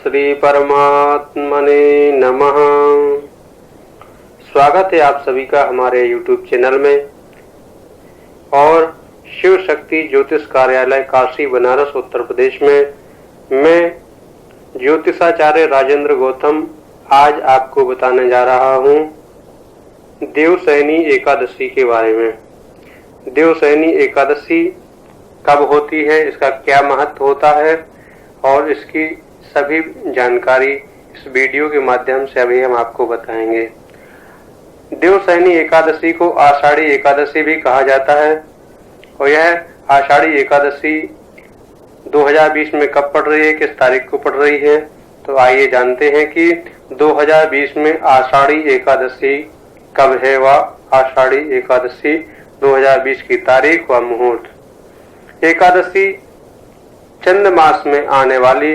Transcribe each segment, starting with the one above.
श्री परमात्मने नमः। स्वागत है आप सभी का हमारे YouTube चैनल में और शिव शक्ति ज्योतिष कार्यालय काशी बनारस उत्तर प्रदेश में मैं ज्योतिषाचार्य राजेंद्र गौतम आज आपको बताने जा रहा हूँ देवशयनी एकादशी के बारे में। देवशयनी एकादशी कब होती है, इसका क्या महत्व होता है और इसकी सभी जानकारी इस वीडियो के माध्यम से अभी हम आपको बताएंगे। देवशयनी एकादशी को आषाढ़ी एकादशी भी कहा जाता है और यह आषाढ़ी एकादशी 2020 में कब पड़ रही है, किस तारीख को पड़ रही है, तो आइए जानते हैं कि 2020 में आषाढ़ी एकादशी कब है व आषाढ़ी एकादशी 2020 की तारीख व मुहूर्त। एकादशी चंद्र मास में आने वाली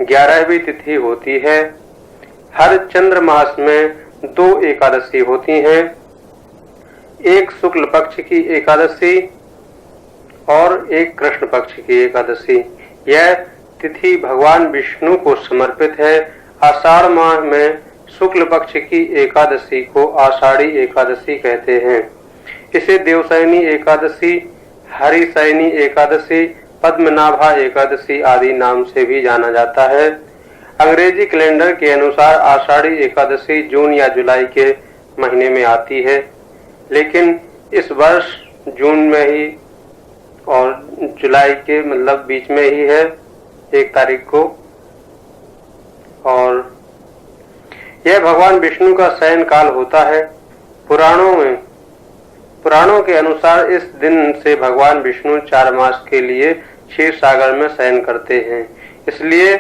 11वीं तिथि होती है। हर चंद्र मास में 2 एकादशी होती हैं, एक शुक्ल पक्ष की एकादशी और एक कृष्ण पक्ष की एकादशी। यह तिथि भगवान विष्णु को समर्पित है। आषाढ़ माह में शुक्ल पक्ष की एकादशी को आषाढ़ी एकादशी कहते हैं। इसे देवशयनी एकादशी, हरिशयनी एकादशी, पद्मनाभा एकादशी आदि नाम से भी जाना जाता है। अंग्रेजी कैलेंडर के अनुसार आषाढ़ी एकादशी जून या जुलाई के महीने में आती है, लेकिन इस वर्ष जून में ही और जुलाई के मतलब बीच में ही है, 1 तारीख को। और यह भगवान विष्णु का शयन काल होता है। पुराणों के अनुसार इस दिन से भगवान विष्णु 4 मास के लिए क्षीर सागर में शयन करते हैं, इसलिए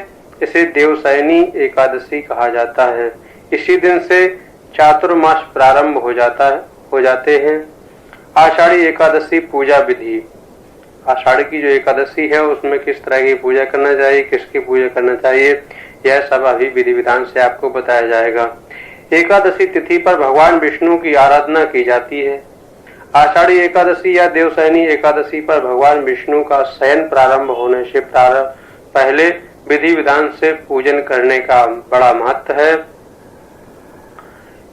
इसे देवशयनी एकादशी कहा जाता है। इसी दिन से चातुर्मास प्रारंभ हो जाते हैं। आषाढ़ी एकादशी पूजा विधि। आषाढ़ की जो एकादशी है उसमें किस तरह की पूजा करना चाहिए, किसकी पूजा करना चाहिए, यह सब अभी विधि विधान से आपको बताया जाएगा। एकादशी तिथि पर भगवान विष्णु की आराधना की जाती है। आषाढ़ी एकादशी या देवशयनी एकादशी पर भगवान विष्णु का शयन प्रारंभ होने से पहले विधि विधान से पूजन करने का बड़ा महत्व है।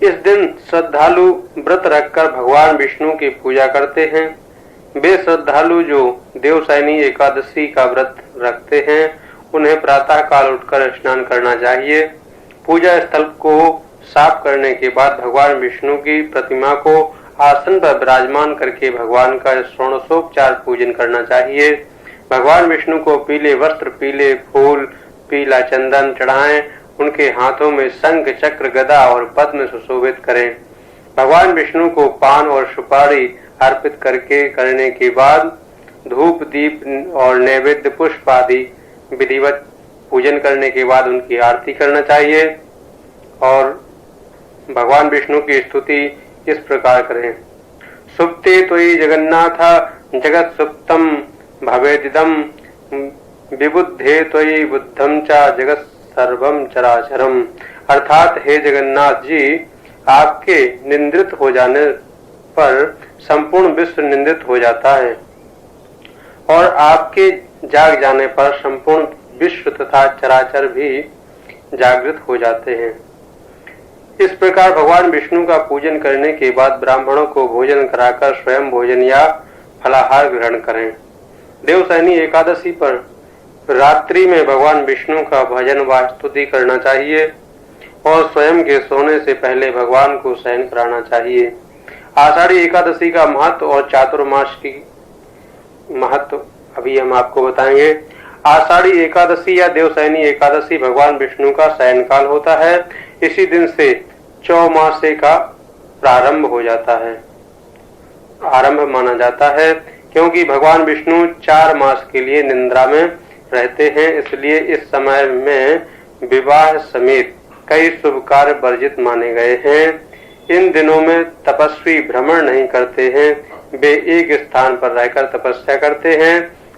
इस दिन श्रद्धालु व्रत रखकर भगवान विष्णु की पूजा करते हैं। वे श्रद्धालु जो देवशयनी एकादशी का व्रत रखते हैं उन्हें प्रातः काल उठकर स्नान करना चाहिए। पूजा स्थल को साफ करने के बाद भगवान विष्णु की प्रतिमा को आसन पर विराजमान करके भगवान का षोडशोपचार पूजन करना चाहिए। भगवान विष्णु को पीले वस्त्र, पीले फूल, पीला चंदन चढ़ाएं। उनके हाथों में शंख, चक्र, गदा और पद्म सुशोभित करें। भगवान विष्णु को पान और सुपारी अर्पित करने के बाद धूप, दीप और नैवेद्य पुष्प आदि विधिवत पूजन करने के बाद उनकी आरती करना चाहिए और भगवान विष्णु की स्तुति इस प्रकार करें। सुप्ते त्वयि जगन्नाथ जगत सुप्तम भवेदिदम, विबुद्धे त्वयि बुद्धम च जगत सर्वम चराचरम। अर्थात हे जगन्नाथ जी, आपके निंद्रित हो जाने पर संपूर्ण विश्व निंद्रित हो जाता है और आपके जाग जाने पर संपूर्ण विश्व तथा चराचर भी जागृत हो जाते हैं। इस प्रकार भगवान विष्णु का पूजन करने के बाद ब्राह्मणों को भोजन कराकर स्वयं भोजन या फलाहार ग्रहण करें। देवशयनी एकादशी पर रात्रि में भगवान विष्णु का भजन व स्तुति करना चाहिए और स्वयं के सोने से पहले भगवान को शयन कराना चाहिए। आषाढ़ी एकादशी का महत्व और चातुर्मास की महत्व अभी हम आपको बताएंगे। आषाढ़ी एकादशी या देवशयनी एकादशी भगवान विष्णु का शयन काल होता है। इसी दिन से चौमासे का प्रारंभ हो जाता है, आरंभ माना जाता है, क्योंकि भगवान विष्णु 4 मास के लिए निद्रा में रहते हैं। इसलिए इस समय में विवाह समेत कई शुभ कार्य वर्जित माने गए हैं। इन दिनों में तपस्वी भ्रमण नहीं करते हैं, वे एक स्थान पर रहकर तपस्या करते हैं।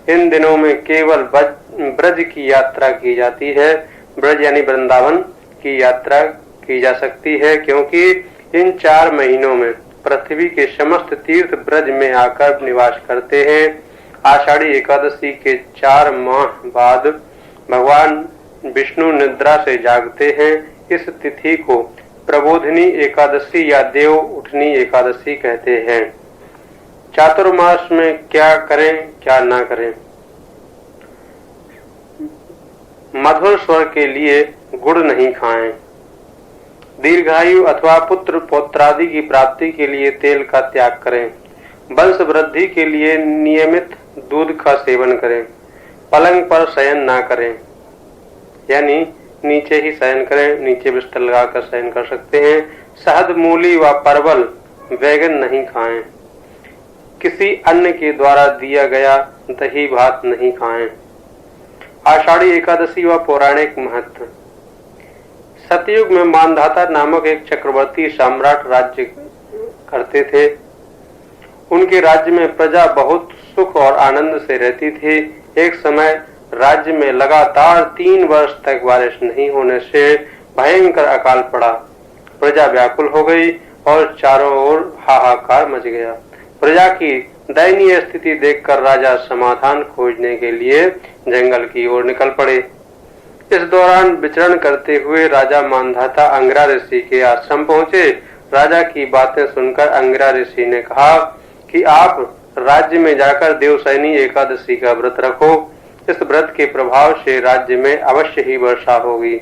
इन दिनों में केवल ब्रज की यात्रा की जाती है। ब्रज यानी वृंदावन की यात्रा की जा सकती है, क्योंकि इन 4 महीनों में पृथ्वी के समस्त तीर्थ ब्रज में आकर निवास करते हैं। आषाढ़ी एकादशी के 4 माह बाद भगवान विष्णु निद्रा से जागते हैं। इस तिथि को प्रबोधिनी एकादशी या देव उठनी एकादशी कहते हैं। चातुर्मास में क्या करें क्या ना करें। मधुर स्वर के लिए गुड़ नहीं खाएं। दीर्घायु अथवा पुत्र पौत्रादि की प्राप्ति के लिए तेल का त्याग करें। वंश वृद्धि के लिए नियमित दूध का सेवन करें। पलंग पर शयन ना करें, यानी नीचे ही शयन करें, नीचे बिस्तर लगाकर शयन कर सकते हैं। शहद, मूली व परवल, बैगन नहीं खाएं। किसी अन्य के द्वारा दिया गया दही भात नहीं खाएं। आषाढ़ी एकादशी व पौराणिक महत्व। सतयुग में मानधाता नामक एक चक्रवर्ती सम्राट राज्य करते थे। उनके राज्य में प्रजा बहुत सुख और आनंद से रहती थी। एक समय राज्य में लगातार 3 वर्ष तक बारिश नहीं होने से भयंकर अकाल पड़ा। प्रजा व्याकुल हो गई और चारों ओर हाहाकार मच गया। प्रजा की दयनीय स्थिति देखकर राजा समाधान खोजने के लिए जंगल की ओर निकल पड़े। इस दौरान विचरण करते हुए राजा मानधाता अंगिरा ऋषि के आश्रम पहुंचे। राजा की बातें सुनकर अंगिरा ऋषि ने कहा कि आप राज्य में जाकर देवशयनी एकादशी का व्रत रखो। इस व्रत के प्रभाव से राज्य में अवश्य ही वर्षा होगी।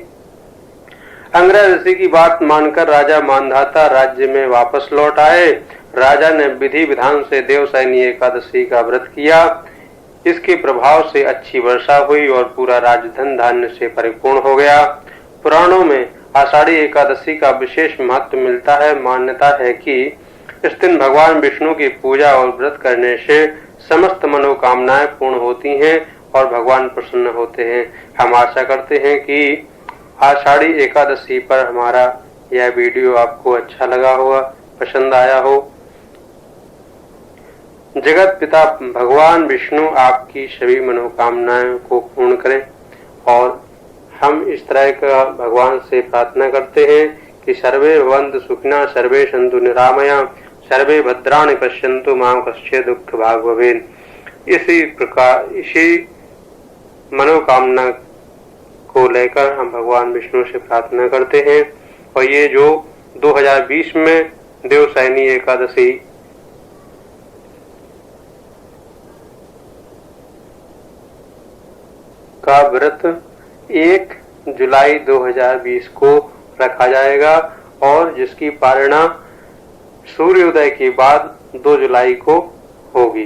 अंगिरा ऋषि की बात मानकर राजा मानधाता राज्य में वापस लौट आए। राजा ने विधि विधान से देवशयनी एकादशी का व्रत किया। इसके प्रभाव से अच्छी वर्षा हुई और पूरा राज्य धन धान्य से परिपूर्ण हो गया। पुराणों में आषाढ़ी एकादशी का विशेष महत्व मिलता है। मान्यता है कि इस दिन भगवान विष्णु की पूजा और व्रत करने से समस्त मनोकामनाएं पूर्ण होती हैं और भगवान प्रसन्न होते हैं। हम आशा करते हैं कि आषाढ़ी एकादशी पर हमारा यह वीडियो आपको अच्छा लगा होगा, पसंद आया हो। जगत पिता भगवान विष्णु आपकी सभी मनोकामनाओं को पूर्ण करें और हम इस तरह का भगवान से प्रार्थना करते हैं कि सर्वे भवन्तु सुखिनः, सर्वे सन्तु निरामया, सर्वे भद्राणि पश्यन्तु मा कश्चित् दुःख भाग् भवेत्। इसी प्रकार इसी मनोकामना को लेकर हम भगवान विष्णु से प्रार्थना करते हैं। और ये जो 2020 में देवशयनी एकादशी का व्रत 1 जुलाई 2020 को रखा जाएगा और जिसकी पारणा सूर्योदय के बाद 2 जुलाई को होगी।